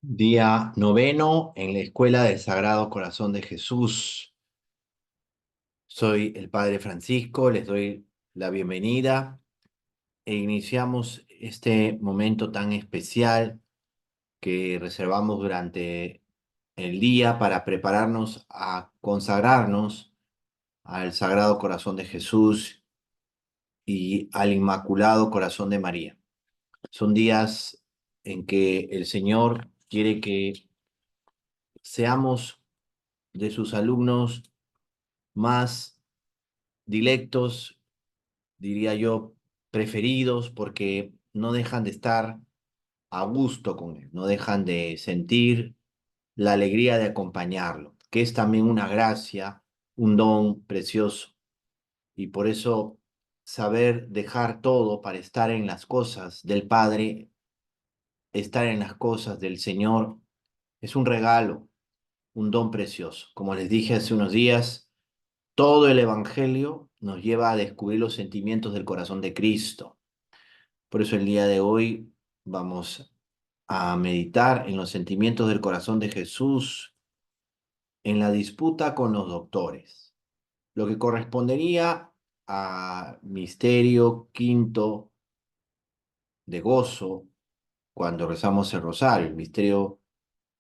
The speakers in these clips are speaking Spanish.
Día noveno en la Escuela del Sagrado Corazón de Jesús. Soy el Padre Francisco, les doy la bienvenida e iniciamos este momento tan especial que reservamos durante el día para prepararnos a consagrarnos al Sagrado Corazón de Jesús y al Inmaculado Corazón de María. Son días en que el Señor quiere que seamos de sus alumnos más dilectos, diría yo, preferidos, porque no dejan de estar a gusto con él, no dejan de sentir la alegría de acompañarlo, que es también una gracia, un don precioso. Y por eso saber dejar todo para estar en las cosas del Padre, estar en las cosas del Señor, es un regalo, un don precioso. Como les dije hace unos días, todo el Evangelio nos lleva a descubrir los sentimientos del corazón de Cristo. Por eso el día de hoy vamos a meditar en los sentimientos del corazón de Jesús en la disputa con los doctores, lo que correspondería a misterio quinto de gozo cuando rezamos el rosario, el misterio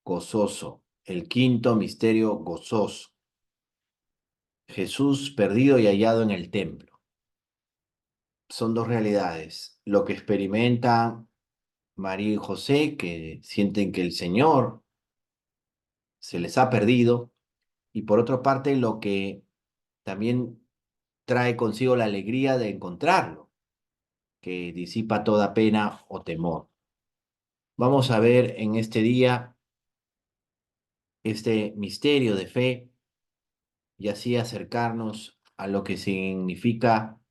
gozoso, el quinto misterio gozoso, Jesús perdido y hallado en el templo. Son dos realidades. Lo que experimentan María y José, que sienten que el Señor se les ha perdido, y por otra parte lo que también trae consigo la alegría de encontrarlo, que disipa toda pena o temor. Vamos a ver en este día este misterio de fe y así acercarnos a lo que significa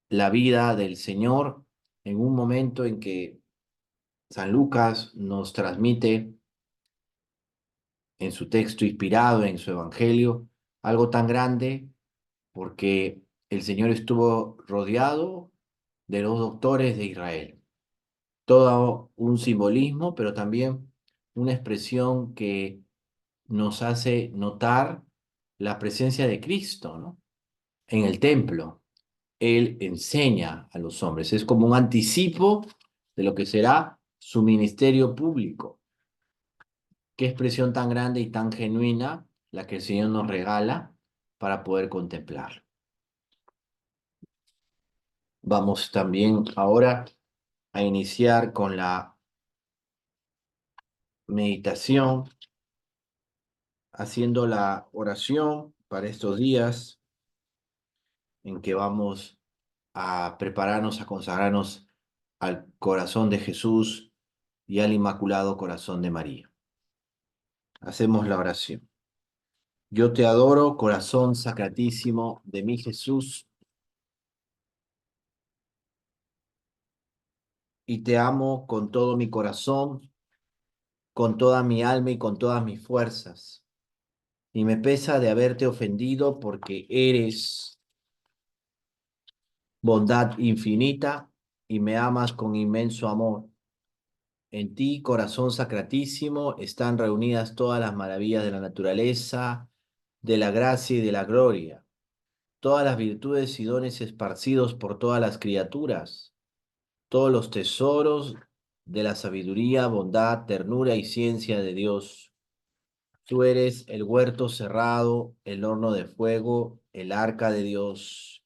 la vida del Señor en un momento en que San Lucas nos transmite en su texto inspirado, en su evangelio, algo tan grande porque el Señor estuvo rodeado de los doctores de Israel. Todo un simbolismo, pero también una expresión que nos hace notar la presencia de Cristo, ¿no? En el templo. Él enseña a los hombres. Es como un anticipo de lo que será su ministerio público. Qué expresión tan grande y tan genuina la que el Señor nos regala para poder contemplar. Vamos también ahora a iniciar con la meditación, haciendo la oración para estos días en que vamos a prepararnos, a consagrarnos al corazón de Jesús y al Inmaculado Corazón de María. Hacemos la oración. Yo te adoro, corazón sacratísimo de mi Jesús, y te amo con todo mi corazón, con toda mi alma y con todas mis fuerzas. Y me pesa de haberte ofendido porque eres bondad infinita y me amas con inmenso amor. En ti, corazón sacratísimo, están reunidas todas las maravillas de la naturaleza, de la gracia y de la gloria, todas las virtudes y dones esparcidos por todas las criaturas, todos los tesoros de la sabiduría, bondad, ternura y ciencia de Dios. Tú eres el huerto cerrado, el horno de fuego, el arca de Dios,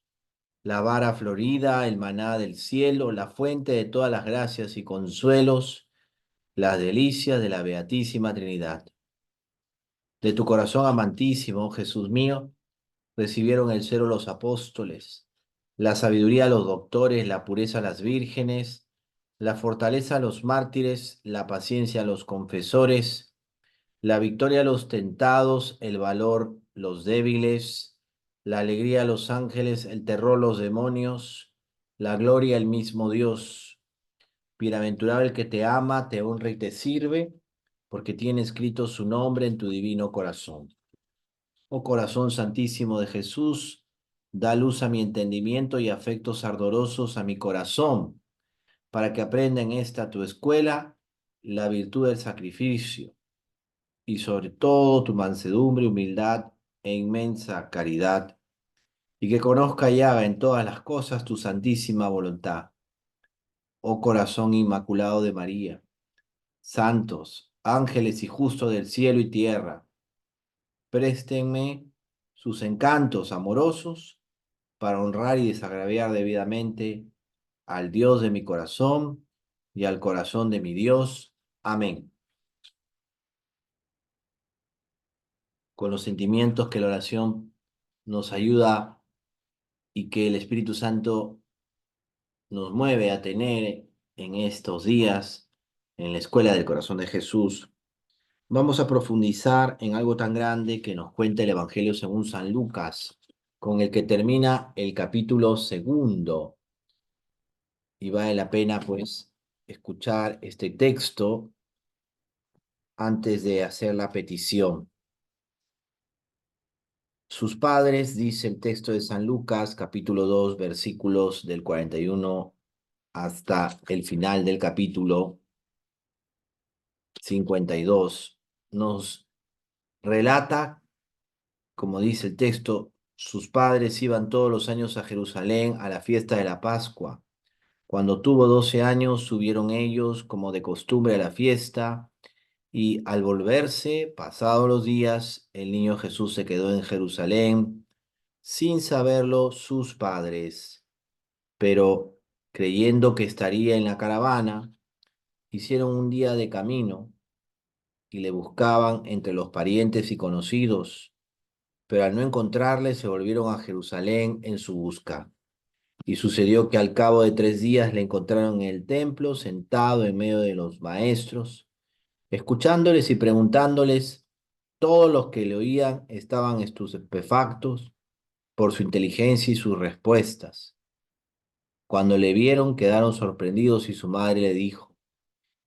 la vara florida, el maná del cielo, la fuente de todas las gracias y consuelos, las delicias de la Beatísima Trinidad. De tu corazón amantísimo, Jesús mío, recibieron el celo los apóstoles, la sabiduría los doctores, la pureza las vírgenes, la fortaleza los mártires, la paciencia los confesores, la victoria los tentados, el valor los débiles, la alegría los ángeles, el terror los demonios, la gloria el mismo Dios. Bienaventurado el que te ama, te honra y te sirve, porque tiene escrito su nombre en tu divino corazón. Oh corazón santísimo de Jesús, da luz a mi entendimiento y afectos ardorosos a mi corazón, para que aprenda en esta tu escuela la virtud del sacrificio y sobre todo tu mansedumbre, humildad e inmensa caridad, y que conozca y haga en todas las cosas tu santísima voluntad. Oh corazón inmaculado de María, santos, ángeles y justos del cielo y tierra, préstenme sus encantos amorosos para honrar y desagraviar debidamente al Dios de mi corazón y al corazón de mi Dios. Amén. Con los sentimientos que la oración nos ayuda y que el Espíritu Santo nos mueve a tener en estos días en la escuela del corazón de Jesús, vamos a profundizar en algo tan grande que nos cuenta el Evangelio según San Lucas, con el que termina el capítulo segundo. Y vale la pena, pues, escuchar este texto antes de hacer la petición. Sus padres, dice el texto de San Lucas, capítulo 2, versículos del 41 hasta el final del capítulo 52, nos relata, como dice el texto, sus padres iban todos los años a Jerusalén a la fiesta de la Pascua. Cuando tuvo 12 años, subieron ellos como de costumbre a la fiesta, y al volverse, pasados los días, el niño Jesús se quedó en Jerusalén, sin saberlo sus padres, pero creyendo que estaría en la caravana, hicieron un día de camino y le buscaban entre los parientes y conocidos, pero al no encontrarle se volvieron a Jerusalén en su busca. Y sucedió que al cabo de 3 días le encontraron en el templo, sentado en medio de los maestros, escuchándoles y preguntándoles. Todos los que le oían estaban estupefactos por su inteligencia y sus respuestas. Cuando le vieron, quedaron sorprendidos y su madre le dijo: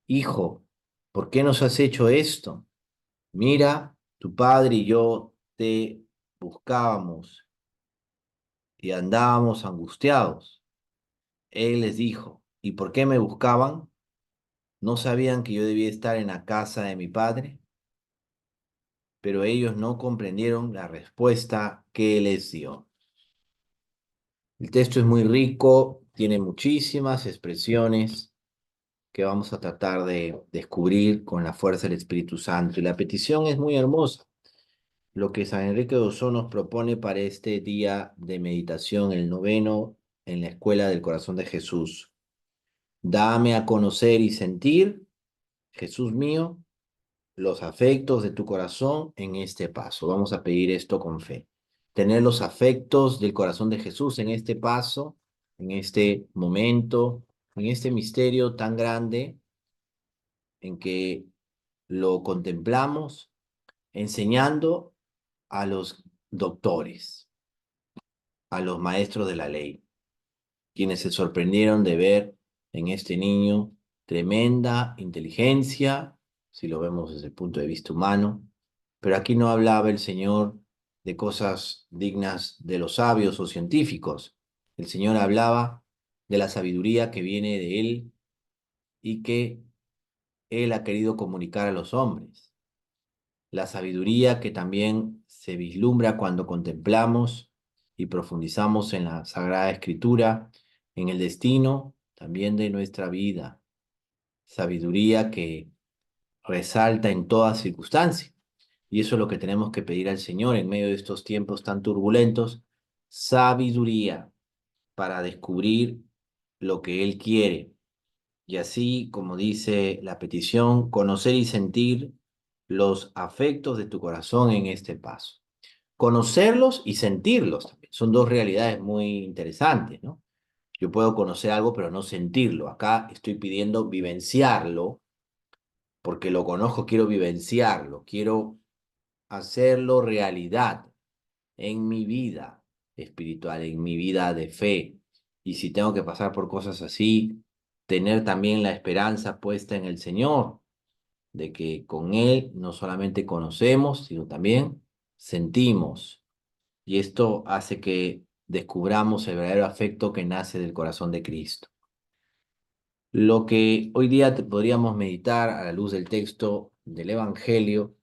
Hijo, ¿por qué nos has hecho esto? Mira, tu padre y yo te buscábamos y andábamos angustiados. Él les dijo: ¿Y por qué me buscaban? ¿No sabían que yo debía estar en la casa de mi padre? Pero ellos no comprendieron la respuesta que les dio. El texto es muy rico, tiene muchísimas expresiones que vamos a tratar de descubrir con la fuerza del Espíritu Santo. Y la petición es muy hermosa. Lo que San Enrique de Osorno nos propone para este día de meditación, el noveno, en la escuela del corazón de Jesús. Dame a conocer y sentir, Jesús mío, los afectos de tu corazón en este paso. Vamos a pedir esto con fe. Tener los afectos del corazón de Jesús en este paso, en este momento, en este misterio tan grande en que lo contemplamos, enseñando a los doctores, a los maestros de la ley, quienes se sorprendieron de ver en este niño tremenda inteligencia, si lo vemos desde el punto de vista humano, pero aquí no hablaba el Señor de cosas dignas de los sabios o científicos. El Señor hablaba de la sabiduría que viene de Él y que Él ha querido comunicar a los hombres. La sabiduría que también se vislumbra cuando contemplamos y profundizamos en la Sagrada Escritura, en el destino también de nuestra vida. Sabiduría que resalta en toda circunstancia. Y eso es lo que tenemos que pedir al Señor en medio de estos tiempos tan turbulentos, sabiduría para descubrir lo que Él quiere. Y así, como dice la petición, conocer y sentir los afectos de tu corazón en este paso. Conocerlos y sentirlos también. Son dos realidades muy interesantes, ¿no? Yo puedo conocer algo, pero no sentirlo. Acá estoy pidiendo vivenciarlo, porque lo conozco, quiero vivenciarlo, quiero hacerlo realidad en mi vida espiritual, en mi vida de fe. Y si tengo que pasar por cosas así, tener también la esperanza puesta en el Señor, de que con Él no solamente conocemos, sino también sentimos. Y esto hace que descubramos el verdadero afecto que nace del corazón de Cristo. Lo que hoy día podríamos meditar a la luz del texto del Evangelio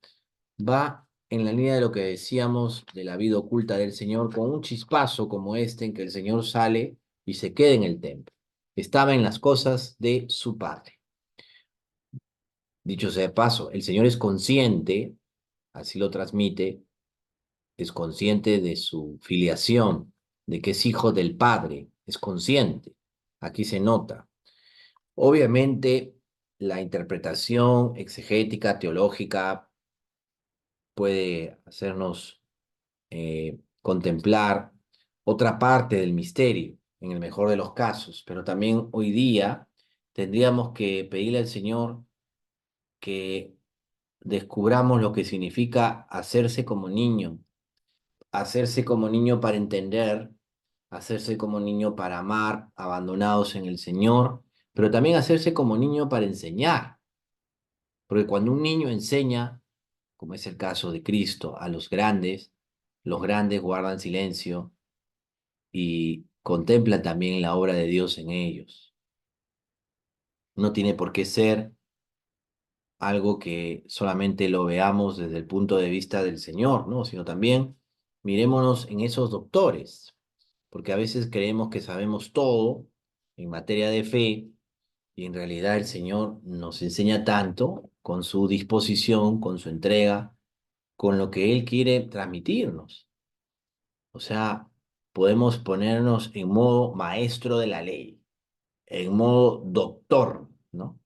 va en la línea de lo que decíamos de la vida oculta del Señor, con un chispazo como este en que el Señor sale y se queda en el templo. Estaba en las cosas de su Padre. Dicho sea de paso, el Señor es consciente, así lo transmite, es consciente de su filiación, de que es hijo del Padre, es consciente. Aquí se nota. Obviamente, la interpretación exegética, teológica, puede hacernos contemplar otra parte del misterio, en el mejor de los casos, pero también hoy día tendríamos que pedirle al Señor que descubramos lo que significa hacerse como niño para entender, hacerse como niño para amar, abandonados en el Señor, pero también hacerse como niño para enseñar, porque cuando un niño enseña, como es el caso de Cristo, a los grandes guardan silencio y contemplan también la obra de Dios en ellos. No tiene por qué ser algo que solamente lo veamos desde el punto de vista del Señor, ¿no? Sino también mirémonos en esos doctores, porque a veces creemos que sabemos todo en materia de fe y en realidad el Señor nos enseña tanto con su disposición, con su entrega, con lo que Él quiere transmitirnos. O sea, podemos ponernos en modo maestro de la ley, en modo doctor, ¿no?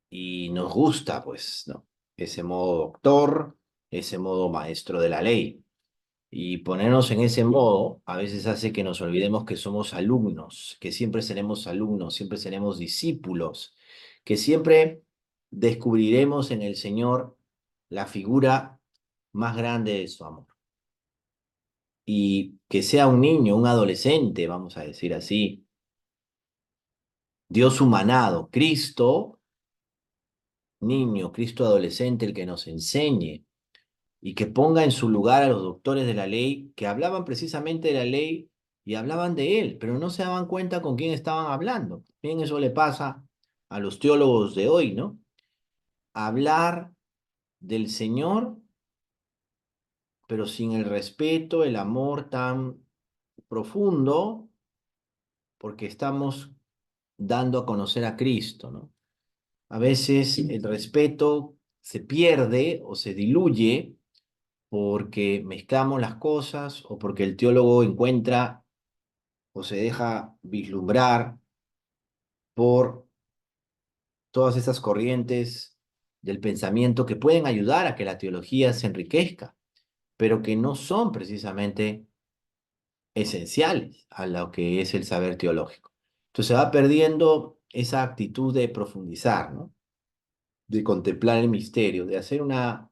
Y nos gusta, pues, ¿no? Ese modo doctor, ese modo maestro de la ley. Y ponernos en ese modo a veces hace que nos olvidemos que somos alumnos, que siempre seremos alumnos, siempre seremos discípulos, que siempre descubriremos en el Señor la figura más grande de su amor. Y que sea un niño, un adolescente, vamos a decir así, Dios humanado, Cristo, niño, Cristo adolescente, el que nos enseñe y que ponga en su lugar a los doctores de la ley que hablaban precisamente de la ley y hablaban de él, pero no se daban cuenta con quién estaban hablando. Bien, eso le pasa a los teólogos de hoy, ¿no? Hablar del Señor, pero sin el respeto, el amor tan profundo, porque estamos dando a conocer a Cristo, ¿no? A veces el respeto se pierde o se diluye porque mezclamos las cosas o porque el teólogo encuentra o se deja vislumbrar por todas esas corrientes del pensamiento que pueden ayudar a que la teología se enriquezca, pero que no son precisamente esenciales a lo que es el saber teológico. Entonces se va perdiendo esa actitud de profundizar, ¿no? De contemplar el misterio, de hacer una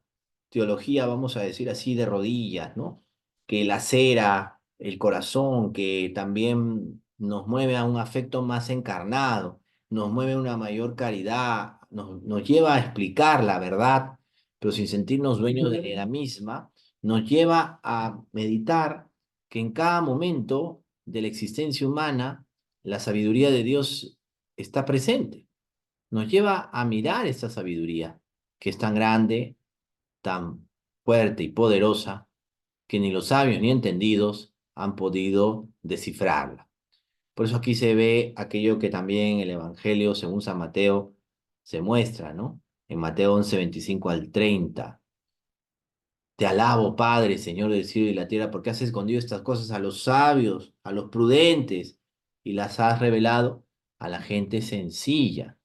teología, vamos a decir así, de rodillas, ¿no? Que lacera el corazón, que también nos mueve a un afecto más encarnado, nos mueve a una mayor caridad, nos lleva a explicar la verdad, pero sin sentirnos dueños de la misma, nos lleva a meditar que en cada momento de la existencia humana, la sabiduría de Dios está presente, nos lleva a mirar esa sabiduría que es tan grande, tan fuerte y poderosa, que ni los sabios ni entendidos han podido descifrarla. Por eso aquí se ve aquello que también el Evangelio, según San Mateo, se muestra, ¿no? En Mateo 11, 25 al 30. Te alabo, Padre, Señor del cielo y la tierra, porque has escondido estas cosas a los sabios, a los prudentes, y las has revelado a la gente sencilla.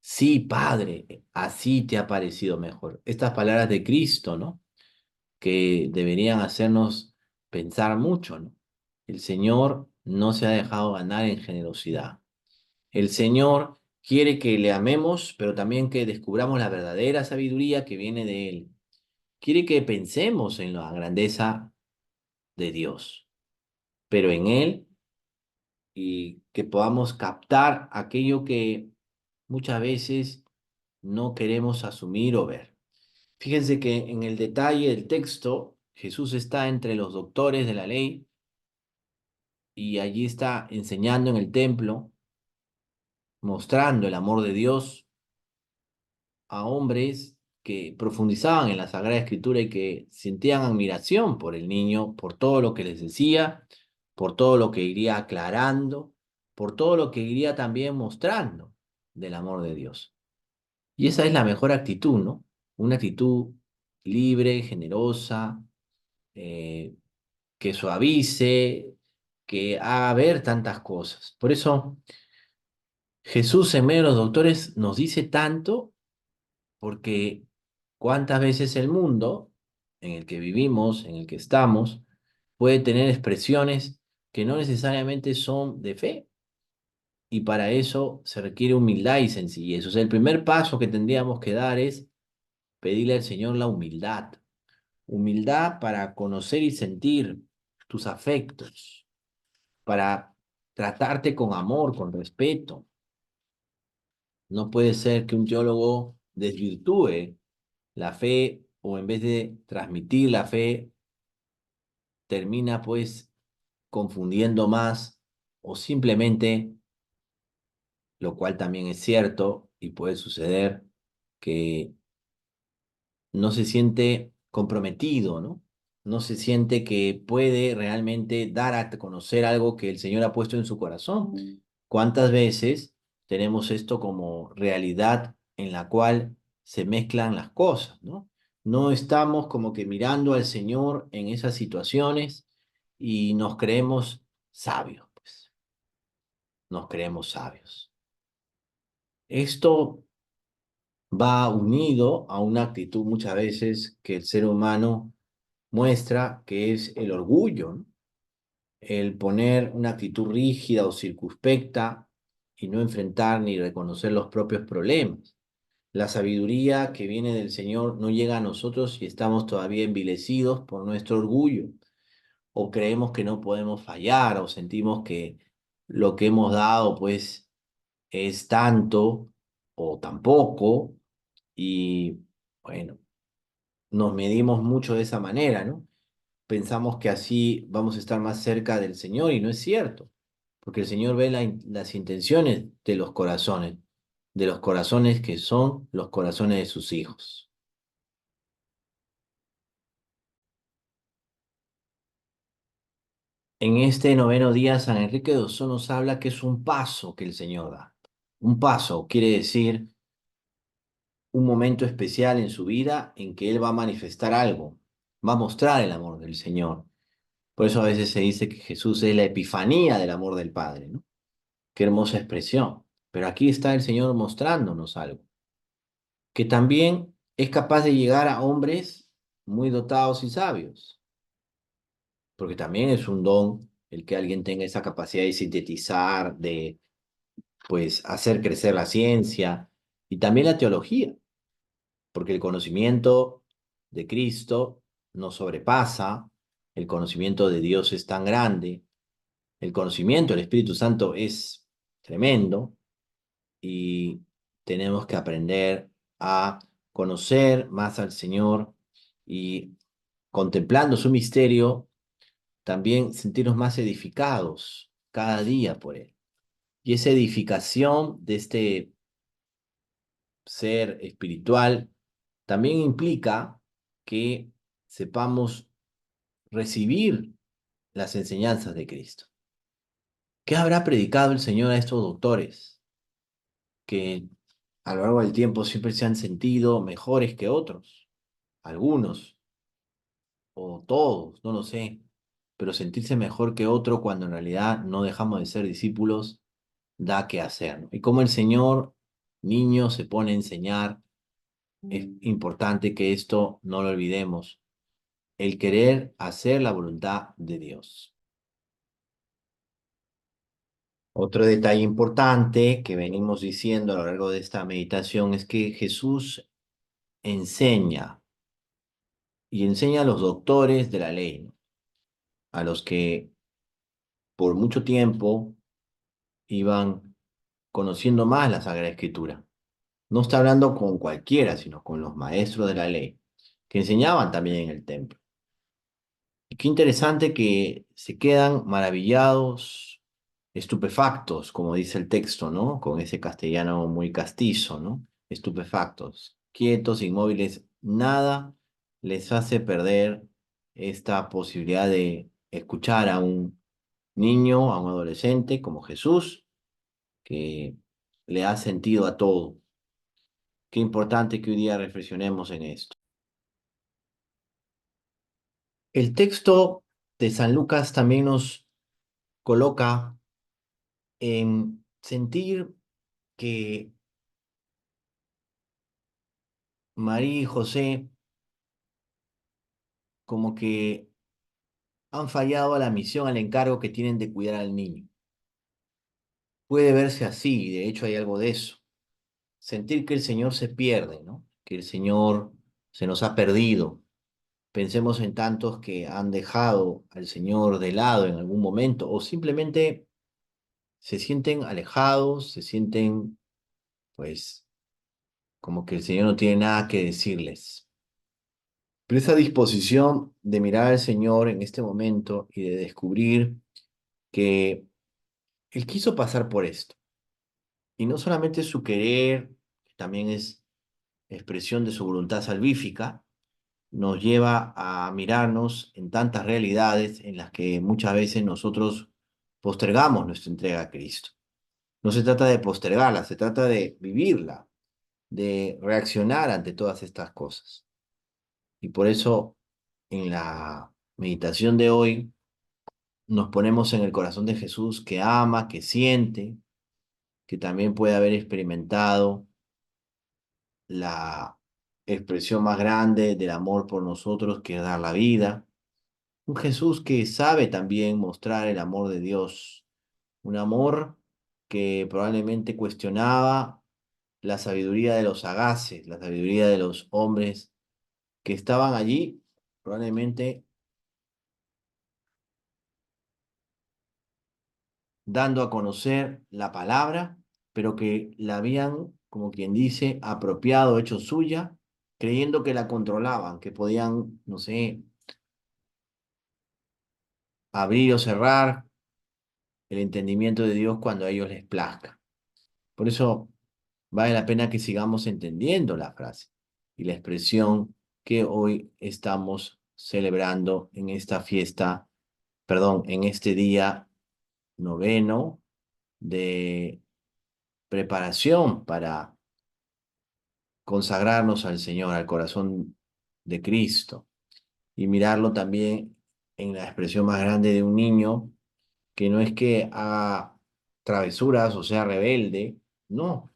Sí, Padre, así te ha parecido mejor. Estas palabras de Cristo, ¿no? Que deberían hacernos pensar mucho, ¿no? El Señor no se ha dejado ganar en generosidad. El Señor quiere que le amemos, pero también que descubramos la verdadera sabiduría que viene de Él. Quiere que pensemos en la grandeza de Dios, pero en Él y que podamos captar aquello que muchas veces no queremos asumir o ver. Fíjense que en el detalle del texto, Jesús está entre los doctores de la ley y allí está enseñando en el templo mostrando el amor de Dios a hombres que profundizaban en la Sagrada Escritura y que sentían admiración por el niño, por todo lo que les decía, por todo lo que iría aclarando, por todo lo que iría también mostrando del amor de Dios. Y esa es la mejor actitud, ¿no? Una actitud libre, generosa, eh, que suavice, que haga ver tantas cosas. Por eso Jesús en medio de los doctores nos dice tanto, porque cuántas veces el mundo en el que vivimos, en el que estamos, puede tener expresiones que no necesariamente son de fe. Y para eso se requiere humildad y sencillez. O sea, el primer paso que tendríamos que dar es pedirle al Señor la humildad. Humildad para conocer y sentir tus afectos, para tratarte con amor, con respeto. No puede ser que un teólogo desvirtúe la fe o en vez de transmitir la fe, termina pues confundiendo más o simplemente, lo cual también es cierto y puede suceder, que no se siente comprometido, ¿no? No se siente que puede realmente dar a conocer algo que el Señor ha puesto en su corazón. ¿Cuántas veces tenemos esto como realidad en la cual se mezclan las cosas, ¿no? No estamos como que mirando al Señor en esas situaciones y nos creemos sabios, pues, nos creemos sabios. Esto va unido a una actitud muchas veces que el ser humano muestra, que es el orgullo, ¿no? El poner una actitud rígida o circunspecta y no enfrentar ni reconocer los propios problemas. La sabiduría que viene del Señor no llega a nosotros y estamos todavía envilecidos por nuestro orgullo, o creemos que no podemos fallar, o sentimos que lo que hemos dado pues es tanto o tampoco, y bueno, nos medimos mucho de esa manera, ¿no? Pensamos que así vamos a estar más cerca del Señor y no es cierto, porque el Señor ve las intenciones de los corazones que son los corazones de sus hijos. En este noveno día, San Enrique de Osorno nos habla que es un paso que el Señor da. Un paso quiere decir un momento especial en su vida en que Él va a manifestar algo, va a mostrar el amor del Señor. Por eso a veces se dice que Jesús es la epifanía del amor del Padre, ¿no? Qué hermosa expresión. Pero aquí está el Señor mostrándonos algo, que también es capaz de llegar a hombres muy dotados y sabios, porque también es un don el que alguien tenga esa capacidad de sintetizar, de pues hacer crecer la ciencia y también la teología, porque el conocimiento de Cristo nos sobrepasa, el conocimiento de Dios es tan grande, el conocimiento del Espíritu Santo es tremendo y tenemos que aprender a conocer más al Señor y contemplando su misterio, también sentirnos más edificados cada día por Él. Y esa edificación de este ser espiritual también implica que sepamos recibir las enseñanzas de Cristo. ¿Qué habrá predicado el Señor a estos doctores que a lo largo del tiempo siempre se han sentido mejores que otros? Algunos o todos, no lo sé, pero sentirse mejor que otro cuando en realidad no dejamos de ser discípulos da que hacer, ¿no? Y como el Señor, niño, se pone a enseñar, es importante que esto no lo olvidemos, el querer hacer la voluntad de Dios. Otro detalle importante que venimos diciendo a lo largo de esta meditación es que Jesús enseña y enseña a los doctores de la ley, ¿no? A los que por mucho tiempo iban conociendo más la Sagrada Escritura. No está hablando con cualquiera, sino con los maestros de la ley, que enseñaban también en el templo. Y qué interesante que se quedan maravillados, estupefactos, como dice el texto, ¿no? Con ese castellano muy castizo, ¿no? Estupefactos, quietos, inmóviles, nada les hace perder esta posibilidad de escuchar a un niño, a un adolescente como Jesús, que le ha sentido a todo. Qué importante que hoy día reflexionemos en esto. El texto de San Lucas también nos coloca en sentir que María y José como que han fallado a la misión, al encargo que tienen de cuidar al niño. Puede verse así, de hecho hay algo de eso. Sentir que el Señor se pierde, ¿no? Que el Señor se nos ha perdido. Pensemos en tantos que han dejado al Señor de lado en algún momento o simplemente se sienten alejados, se sienten, pues, como que el Señor no tiene nada que decirles. Pero esa disposición de mirar al Señor en este momento y de descubrir que Él quiso pasar por esto. Y no solamente su querer, que también es expresión de su voluntad salvífica, nos lleva a mirarnos en tantas realidades en las que muchas veces nosotros postergamos nuestra entrega a Cristo. No se trata de postergarla, se trata de vivirla, de reaccionar ante todas estas cosas. Y por eso en la meditación de hoy nos ponemos en el corazón de Jesús que ama, que siente, que también puede haber experimentado la expresión más grande del amor por nosotros, que es dar la vida. Un Jesús que sabe también mostrar el amor de Dios, un amor que probablemente cuestionaba la sabiduría de los sagaces, la sabiduría de los hombres que estaban allí, probablemente dando a conocer la palabra, pero que la habían, como quien dice, apropiado, hecho suya, creyendo que la controlaban, que podían, no sé, abrir o cerrar el entendimiento de Dios cuando a ellos les plazca. Por eso vale la pena que sigamos entendiendo la frase y la expresión que hoy estamos celebrando en esta fiesta, perdón, en este día noveno de preparación para consagrarnos al Señor, al corazón de Cristo, y mirarlo también en la expresión más grande de un niño, que no es que haga travesuras o sea rebelde, no,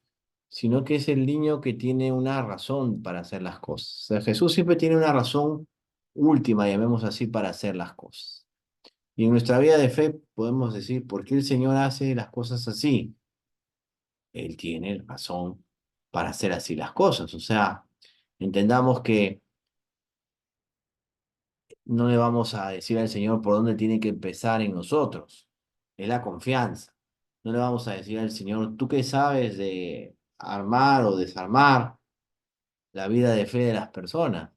sino que es el niño que tiene una razón para hacer las cosas. O sea, Jesús siempre tiene una razón última, llamemos así, para hacer las cosas. Y en nuestra vida de fe podemos decir, ¿por qué el Señor hace las cosas así? Él tiene razón para hacer así las cosas. O sea, entendamos que no le vamos a decir al Señor por dónde tiene que empezar en nosotros. Es la confianza. No le vamos a decir al Señor, ¿tú qué sabes de armar o desarmar la vida de fe de las personas?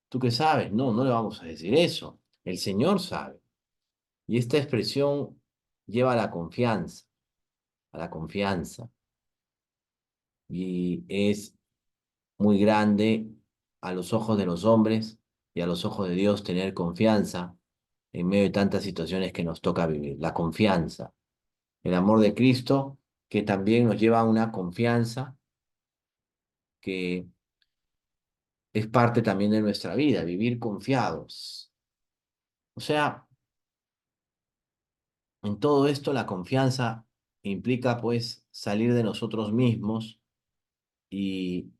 ¿Tú qué sabes? No, no le vamos a decir eso. El Señor sabe. Y esta expresión lleva a la confianza, a la confianza. Y es muy grande a los ojos de los hombres y a los ojos de Dios tener confianza en medio de tantas situaciones que nos toca vivir. La confianza, el amor de Cristo, que también nos lleva a una confianza que es parte también de nuestra vida, vivir confiados. O sea, en todo esto la confianza implica pues salir de nosotros mismos y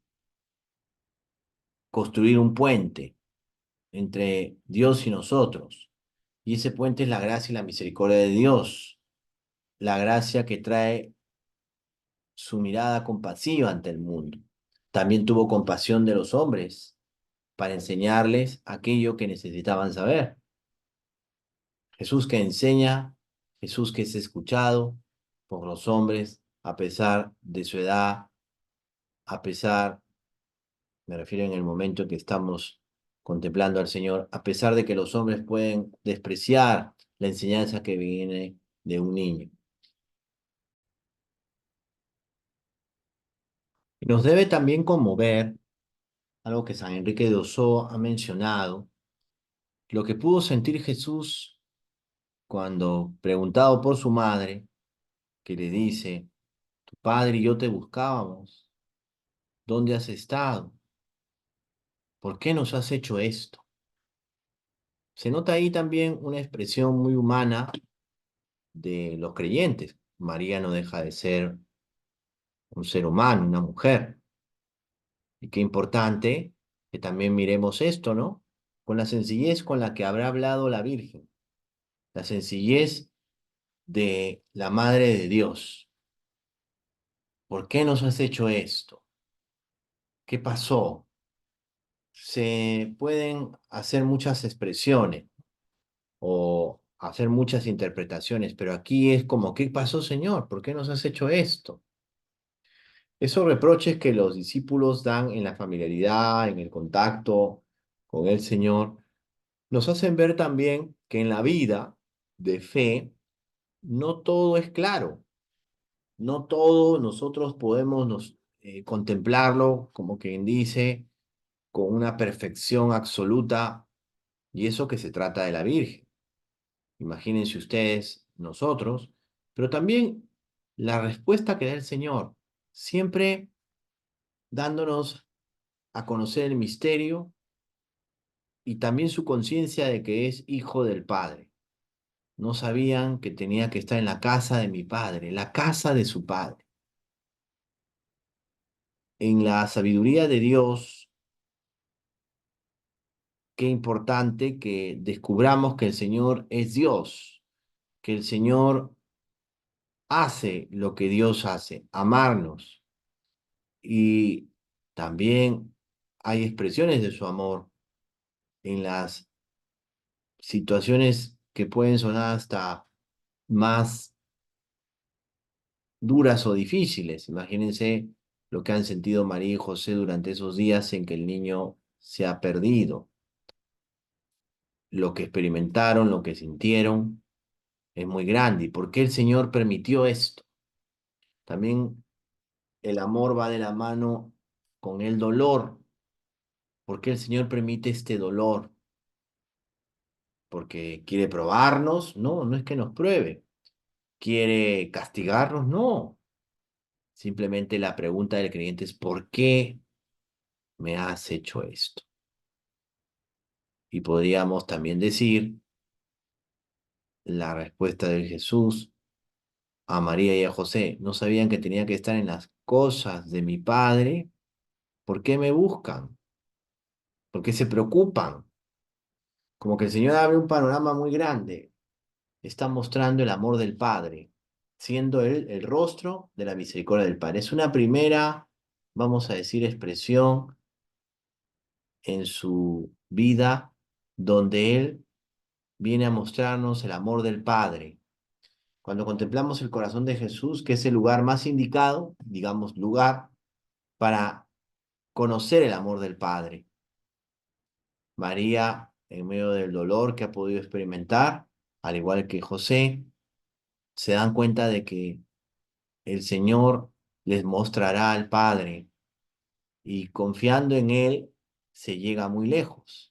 construir un puente entre Dios y nosotros. Y ese puente es la gracia y la misericordia de Dios, la gracia que trae su mirada compasiva ante el mundo. También tuvo compasión de los hombres para enseñarles aquello que necesitaban saber. Jesús que enseña, Jesús que es escuchado por los hombres a pesar de su edad, a pesar, me refiero en el momento en que estamos contemplando al Señor, a pesar de que los hombres pueden despreciar la enseñanza que viene de un niño. Y nos debe también conmover algo que San Enrique de Ossó ha mencionado, lo que pudo sentir Jesús cuando, preguntado por su madre, que le dice, tu padre y yo te buscábamos, ¿dónde has estado? ¿Por qué nos has hecho esto? Se nota ahí también una expresión muy humana de los creyentes. María no deja de ser un ser humano, una mujer. Y qué importante que también miremos esto, ¿no? Con la sencillez con la que habrá hablado la Virgen, la sencillez de la Madre de Dios. ¿Por qué nos has hecho esto? ¿Qué pasó? Se pueden hacer muchas expresiones o hacer muchas interpretaciones, pero aquí es como, ¿qué pasó, Señor? ¿Por qué nos has hecho esto? Esos reproches que los discípulos dan en la familiaridad, en el contacto con el Señor, nos hacen ver también que en la vida de fe no todo es claro, no todo nosotros podemos contemplarlo como quien dice con una perfección absoluta y eso que se trata de la Virgen. Imagínense ustedes, nosotros, pero también la respuesta que da el Señor, siempre dándonos a conocer el misterio y también su conciencia de que es hijo del Padre. No sabían que tenía que estar en la casa de mi Padre, la casa de su Padre. En la sabiduría de Dios, qué importante que descubramos que el Señor es Dios, que el Señor hace lo que Dios hace, amarnos. Y también hay expresiones de su amor en las situaciones que pueden sonar hasta más duras o difíciles. Imagínense lo que han sentido María y José durante esos días en que el niño se ha perdido. Lo que experimentaron, lo que sintieron, es muy grande. ¿Y por qué el Señor permitió esto? También el amor va de la mano con el dolor. ¿Por qué el Señor permite este dolor? ¿Porque quiere probarnos? No, no es que nos pruebe. ¿Quiere castigarnos? No. Simplemente la pregunta del creyente es, ¿por qué me has hecho esto? Y podríamos también decir la respuesta de Jesús a María y a José. No sabían que tenía que estar en las cosas de mi Padre. ¿Por qué me buscan? ¿Por qué se preocupan? Como que el Señor abre un panorama muy grande. Está mostrando el amor del Padre, siendo Él el rostro de la misericordia del Padre. Es una primera, vamos a decir, expresión en su vida donde Él viene a mostrarnos el amor del Padre. Cuando contemplamos el corazón de Jesús, que es el lugar más indicado, digamos, lugar para conocer el amor del Padre. María, en medio del dolor que ha podido experimentar, al igual que José, se dan cuenta de que el Señor les mostrará al Padre y confiando en Él se llega muy lejos.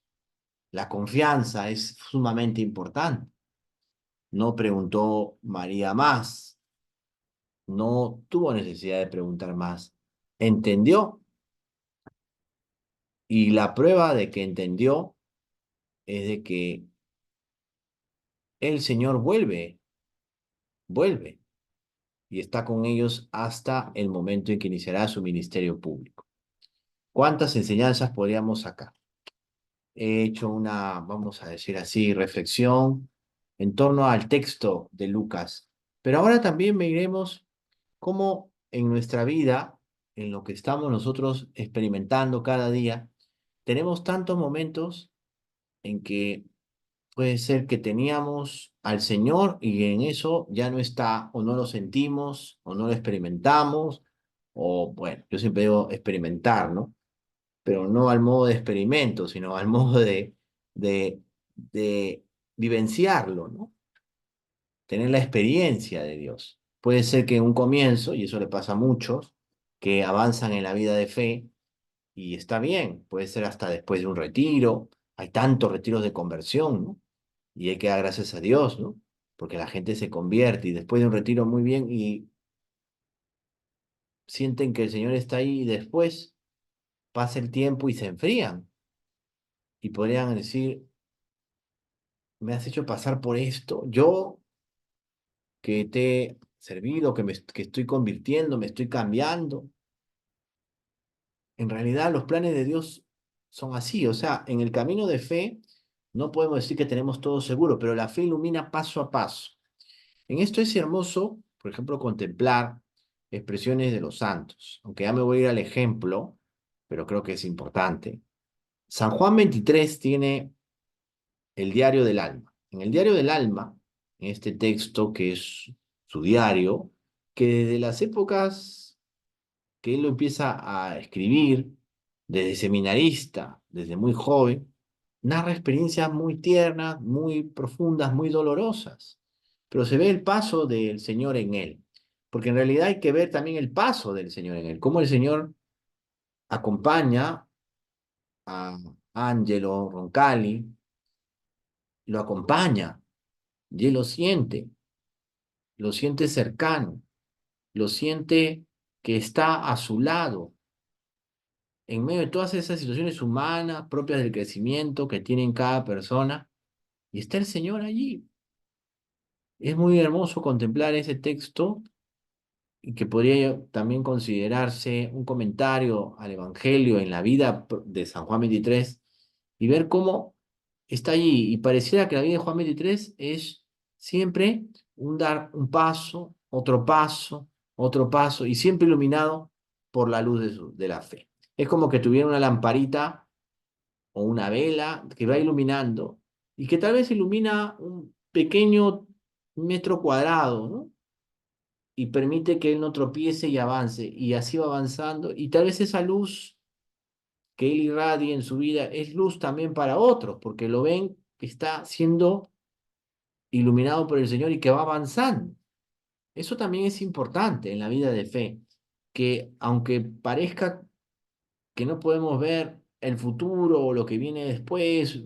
La confianza es sumamente importante. No preguntó María más, no tuvo necesidad de preguntar más. Entendió y la prueba de que entendió es de que el Señor vuelve y está con ellos hasta el momento en que iniciará su ministerio público. ¿Cuántas enseñanzas podríamos sacar? He hecho una, vamos a decir así, reflexión en torno al texto de Lucas, pero ahora también miremos cómo en nuestra vida, en lo que estamos nosotros experimentando cada día, tenemos tantos momentos en que puede ser que teníamos al Señor y en eso ya no está, o no lo sentimos, o no lo experimentamos, o bueno, yo siempre digo experimentar, ¿no? Pero no al modo de experimento, sino al modo de, de vivenciarlo, ¿no? Tener la experiencia de Dios. Puede ser que en un comienzo, y eso le pasa a muchos, que avanzan en la vida de fe y está bien, puede ser hasta después de un retiro. Hay tantos retiros de conversión, ¿no? Y hay que dar gracias a Dios, ¿no? Porque la gente se convierte y después de un retiro muy bien y sienten que el Señor está ahí y después pasa el tiempo y se enfrían y podrían decir, me has hecho pasar por esto, yo que te he servido, que estoy convirtiendo, me estoy cambiando. En realidad los planes de Dios son así, o sea, en el camino de fe no podemos decir que tenemos todo seguro, pero la fe ilumina paso a paso. En esto es hermoso, por ejemplo, contemplar expresiones de los santos, aunque ya me voy a ir al ejemplo, pero creo que es importante. San Juan 23 tiene el diario del alma. En el diario del alma, en este texto que es su diario, que desde las épocas que él lo empieza a escribir, desde seminarista, desde muy joven, narra experiencias muy tiernas, muy profundas, muy dolorosas, pero se ve el paso del Señor en él, porque en realidad hay que ver también el paso del Señor en él, cómo el Señor acompaña a Angelo Roncalli, lo acompaña y él lo siente cercano, lo siente que está a su lado en medio de todas esas situaciones humanas propias del crecimiento que tiene cada persona, y está el Señor allí. Es muy hermoso contemplar ese texto y que podría también considerarse un comentario al Evangelio en la vida de San Juan 23 y ver cómo está allí. Y pareciera que la vida de Juan 23 es siempre un dar un otro paso, y siempre iluminado por la luz de la fe. Es como que tuviera una lamparita o una vela que va iluminando y que tal vez ilumina un pequeño metro cuadrado, ¿no? Y permite que él no tropiece y avance, y así va avanzando, y tal vez esa luz que él irradia en su vida es luz también para otros, porque lo ven que está siendo iluminado por el Señor y que va avanzando. Eso también es importante en la vida de fe, que aunque parezca que no podemos ver el futuro o lo que viene después,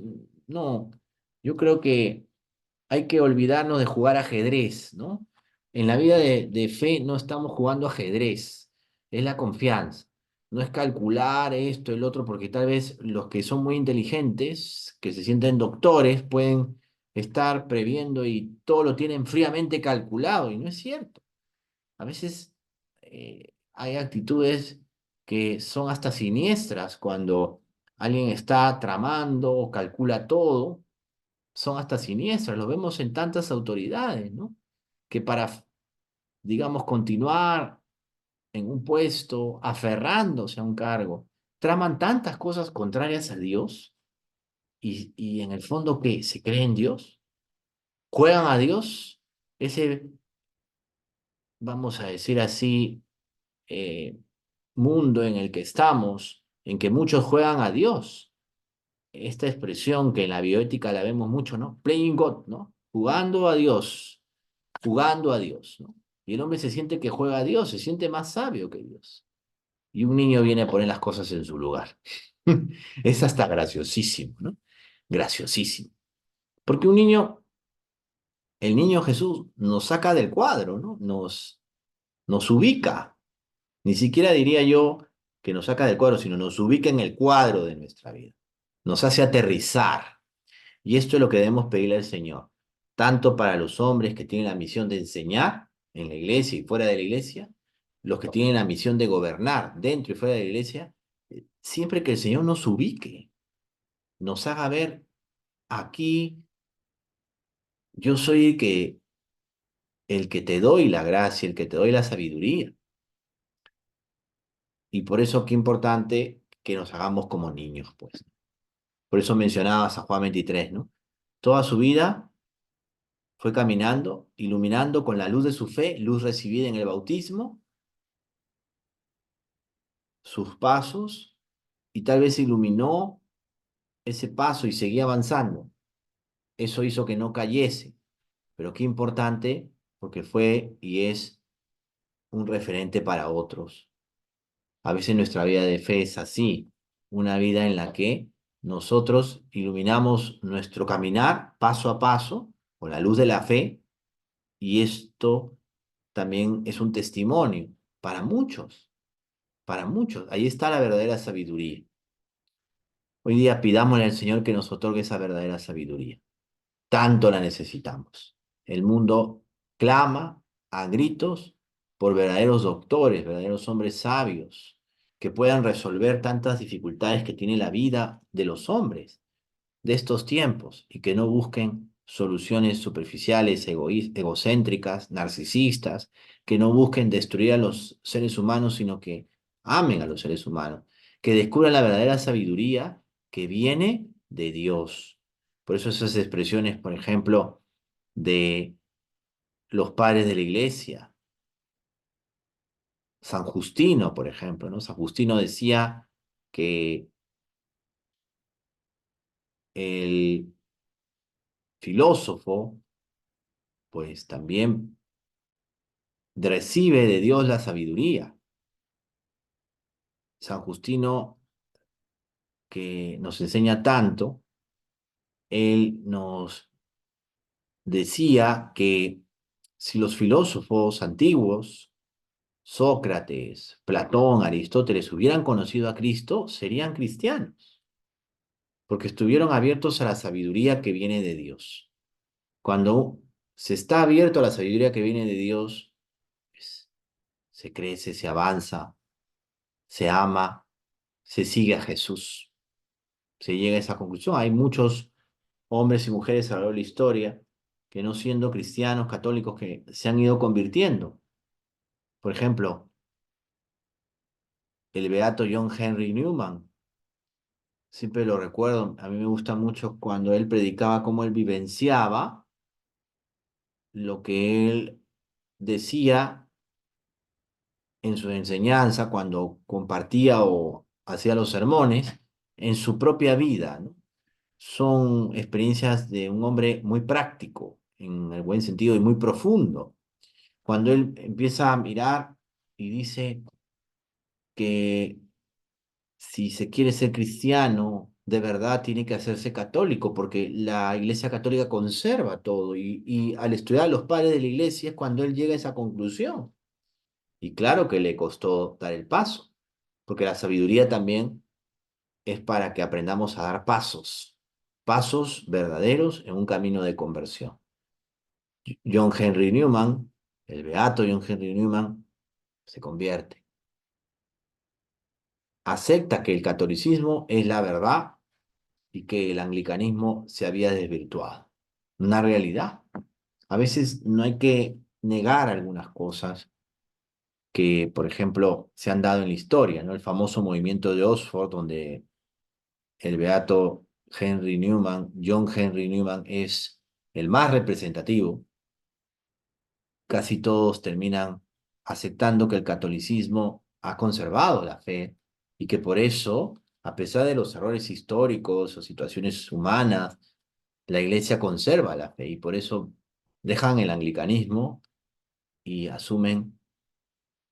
no, yo creo que hay que olvidarnos de jugar ajedrez, ¿no? En la vida de fe no estamos jugando ajedrez, es la confianza. No es calcular esto, el otro, porque tal vez los que son muy inteligentes, que se sienten doctores, pueden estar previendo y todo lo tienen fríamente calculado, y no es cierto. A veces hay actitudes que son hasta siniestras cuando alguien está tramando o calcula todo, son hasta siniestras, lo vemos en tantas autoridades, ¿no? Que para, digamos, continuar en un puesto, aferrándose a un cargo, traman tantas cosas contrarias a Dios y en el fondo que se creen Dios, juegan a Dios, ese, vamos a decir así, eh, mundo en el que estamos, en que muchos juegan a Dios. Esta expresión que en la bioética la vemos mucho, ¿no? Playing God, ¿no? Jugando a Dios, ¿no? Y el hombre se siente que juega a Dios, se siente más sabio que Dios. Y un niño viene a poner las cosas en su lugar. Es hasta graciosísimo, ¿no? Graciosísimo. Porque un niño, el niño Jesús nos saca del cuadro, ¿no? Nos ubica. Ni siquiera diría yo que nos saca del cuadro, sino nos ubica en el cuadro de nuestra vida. Nos hace aterrizar. Y esto es lo que debemos pedirle al Señor, tanto para los hombres que tienen la misión de enseñar en la iglesia y fuera de la iglesia, los que tienen la misión de gobernar dentro y fuera de la iglesia, siempre que el Señor nos ubique, nos haga ver aquí, yo soy el que te doy la gracia, el que te doy la sabiduría. Y por eso qué importante que nos hagamos como niños, pues. Por eso mencionabas a Juan 23, ¿no? Toda su vida fue caminando, iluminando con la luz de su fe, luz recibida en el bautismo, sus pasos, y tal vez iluminó ese paso y seguía avanzando. Eso hizo que no cayese, pero qué importante porque fue y es un referente para otros. A veces nuestra vida de fe es así, una vida en la que nosotros iluminamos nuestro caminar paso a paso con la luz de la fe, y esto también es un testimonio para muchos, para muchos. Ahí está la verdadera sabiduría. Hoy día pidámosle al Señor que nos otorgue esa verdadera sabiduría. Tanto la necesitamos. El mundo clama a gritos por verdaderos doctores, verdaderos hombres sabios, que puedan resolver tantas dificultades que tiene la vida de los hombres de estos tiempos, y que no busquen soluciones superficiales, egocéntricas, narcisistas, que no busquen destruir a los seres humanos, sino que amen a los seres humanos, que descubran la verdadera sabiduría que viene de Dios. Por eso esas expresiones, por ejemplo, de los padres de la iglesia, San Justino, por ejemplo, ¿no? San Justino decía que el filósofo, pues también recibe de Dios la sabiduría. San Justino, que nos enseña tanto, él nos decía que si los filósofos antiguos, Sócrates, Platón, Aristóteles, hubieran conocido a Cristo, serían cristianos, porque estuvieron abiertos a la sabiduría que viene de Dios. Cuando se está abierto a la sabiduría que viene de Dios, pues, se crece, se avanza, se ama, se sigue a Jesús. Se llega a esa conclusión. Hay muchos hombres y mujeres a lo largo de la historia que, no siendo cristianos, católicos, que se han ido convirtiendo. Por ejemplo, el beato John Henry Newman, siempre lo recuerdo, a mí me gusta mucho cuando él predicaba cómo él vivenciaba lo que él decía en su enseñanza, cuando compartía o hacía los sermones, en su propia vida, ¿no? Son experiencias de un hombre muy práctico, en el buen sentido, y muy profundo. Cuando él empieza a mirar y dice que si se quiere ser cristiano, de verdad tiene que hacerse católico, porque la Iglesia Católica conserva todo, y al estudiar a los padres de la Iglesia es cuando él llega a esa conclusión. Y claro que le costó dar el paso, porque la sabiduría también es para que aprendamos a dar pasos, pasos verdaderos en un camino de conversión. John Henry Newman, el beato John Henry Newman, se convierte. Acepta que el catolicismo es la verdad y que el anglicanismo se había desvirtuado. Una realidad. A veces no hay que negar algunas cosas que, por ejemplo, se han dado en la historia, ¿no? El famoso movimiento de Oxford, donde el beato Henry Newman, John Henry Newman, es el más representativo. Casi todos terminan aceptando que el catolicismo ha conservado la fe, y que por eso, a pesar de los errores históricos o situaciones humanas, la iglesia conserva la fe, y por eso dejan el anglicanismo y asumen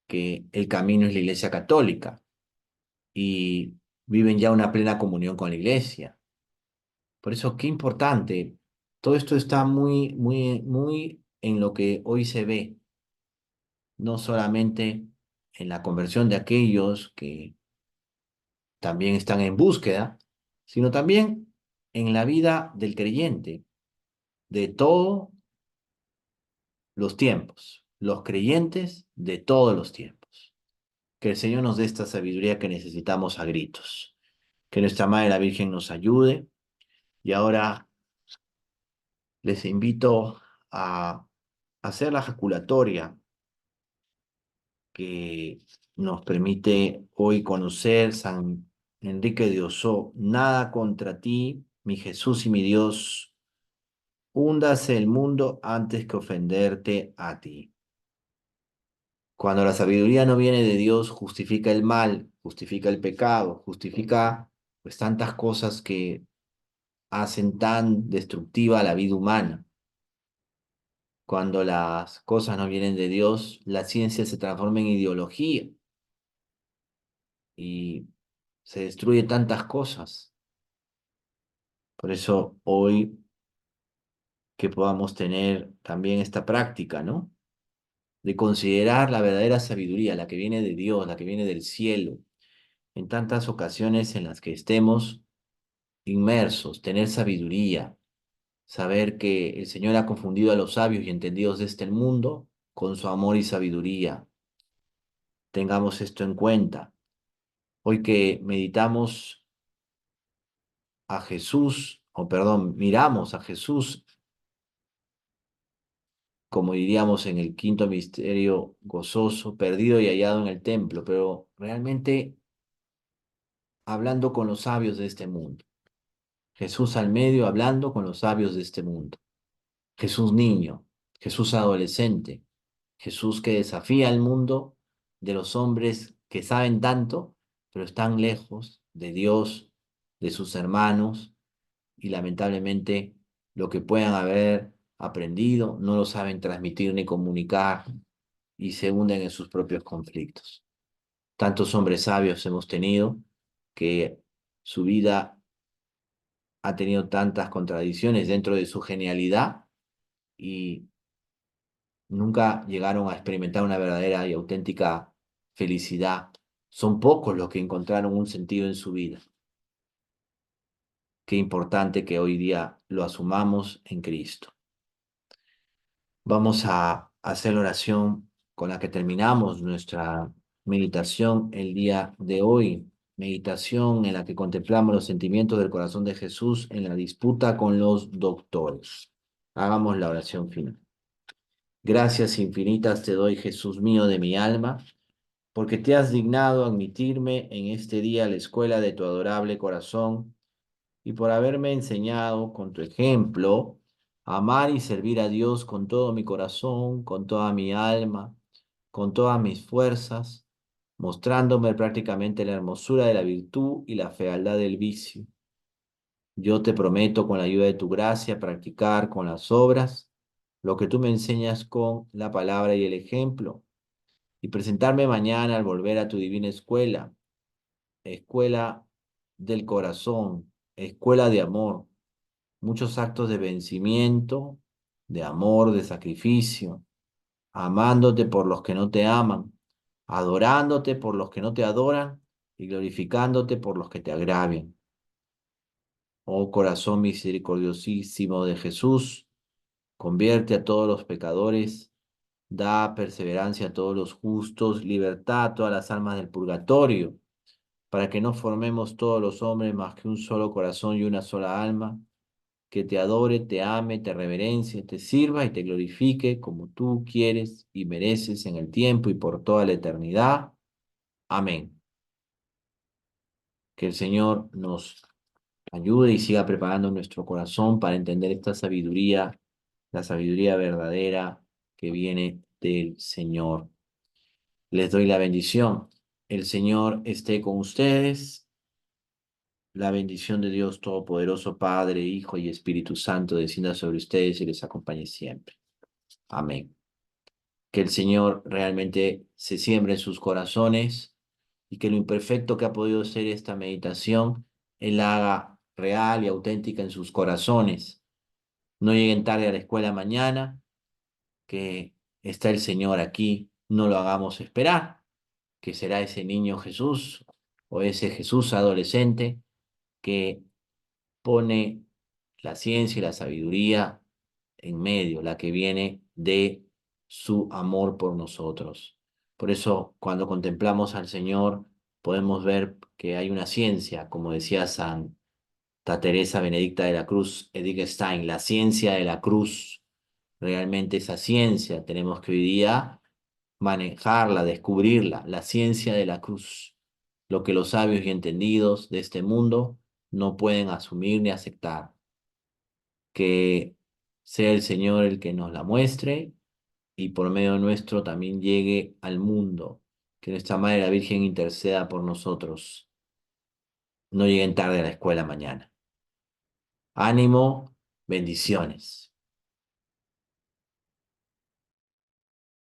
que el camino es la iglesia católica, y viven ya una plena comunión con la iglesia. Por eso, qué importante. Todo esto está muy, muy, muy en lo que hoy se ve, no solamente en la conversión de aquellos que también están en búsqueda, sino también en la vida del creyente de todos los tiempos, los creyentes de todos los tiempos. Que el Señor nos dé esta sabiduría que necesitamos a gritos. Que nuestra Madre la Virgen nos ayude. Y ahora les invito a hacer la jaculatoria que nos permite hoy conocer San Enrique de Osó. Nada contra ti, mi Jesús y mi Dios, húndase el mundo antes que ofenderte a ti. Cuando la sabiduría no viene de Dios, justifica el mal, justifica el pecado, justifica pues tantas cosas que hacen tan destructiva la vida humana. Cuando las cosas no vienen de Dios, la ciencia se transforma en ideología. y se destruye tantas cosas. Por eso hoy que podamos tener también esta práctica, ¿no? De considerar la verdadera sabiduría, la que viene de Dios, la que viene del cielo, en tantas ocasiones en las que estemos inmersos, tener sabiduría, saber que el Señor ha confundido a los sabios y entendidos de este mundo con su amor y sabiduría. Tengamos esto en cuenta. Hoy que meditamos a Jesús, o perdón, miramos a Jesús, como diríamos en el quinto misterio gozoso, perdido y hallado en el templo, pero realmente hablando con los sabios de este mundo. Jesús al medio hablando con los sabios de este mundo. Jesús niño, Jesús adolescente, Jesús que desafía al mundo de los hombres que saben tanto, pero están lejos de Dios, de sus hermanos, y lamentablemente lo que puedan haber aprendido no lo saben transmitir ni comunicar y se hunden en sus propios conflictos. Tantos hombres sabios hemos tenido que su vida ha tenido tantas contradicciones dentro de su genialidad y nunca llegaron a experimentar una verdadera y auténtica felicidad. Son pocos los que encontraron un sentido en su vida. Qué importante que hoy día lo asumamos en Cristo. Vamos a hacer la oración con la que terminamos nuestra meditación el día de hoy. Meditación en la que contemplamos los sentimientos del corazón de Jesús en la disputa con los doctores. Hagamos la oración final. Gracias infinitas te doy, Jesús mío de mi alma, porque te has dignado admitirme en este día a la escuela de tu adorable corazón y por haberme enseñado con tu ejemplo a amar y servir a Dios con todo mi corazón, con toda mi alma, con todas mis fuerzas, mostrándome prácticamente la hermosura de la virtud y la fealdad del vicio. Yo te prometo con la ayuda de tu gracia practicar con las obras lo que tú me enseñas con la palabra y el ejemplo, y presentarme mañana al volver a tu divina escuela, escuela del corazón, escuela de amor, muchos actos de vencimiento, de amor, de sacrificio, amándote por los que no te aman, adorándote por los que no te adoran y glorificándote por los que te agravian. Oh corazón misericordiosísimo de Jesús, convierte a todos los pecadores, da perseverancia a todos los justos, libertad a todas las almas del purgatorio, para que no formemos todos los hombres más que un solo corazón y una sola alma, que te adore, te ame, te reverencie, te sirva y te glorifique como tú quieres y mereces en el tiempo y por toda la eternidad. Amén. Que el Señor nos ayude y siga preparando nuestro corazón para entender esta sabiduría, la sabiduría verdadera que viene del Señor. Les doy la bendición. El Señor esté con ustedes. La bendición de Dios Todopoderoso, Padre, Hijo y Espíritu Santo, descienda sobre ustedes y les acompañe siempre. Amén. Que el Señor realmente se siembre en sus corazones y que lo imperfecto que ha podido ser esta meditación, Él la haga real y auténtica en sus corazones. No lleguen tarde a la escuela mañana, que está el Señor aquí, no lo hagamos esperar, que será ese niño Jesús o ese Jesús adolescente que pone la ciencia y la sabiduría en medio, la que viene de su amor por nosotros. Por eso, cuando contemplamos al Señor, podemos ver que hay una ciencia, como decía Santa Teresa Benedicta de la Cruz, Edith Stein, la ciencia de la cruz. Realmente esa ciencia tenemos que hoy día manejarla, descubrirla, la ciencia de la cruz, lo que los sabios y entendidos de este mundo no pueden asumir ni aceptar. Que sea el Señor el que nos la muestre y por medio nuestro también llegue al mundo. Que nuestra Madre la Virgen interceda por nosotros. No lleguen tarde a la escuela mañana. Ánimo, bendiciones.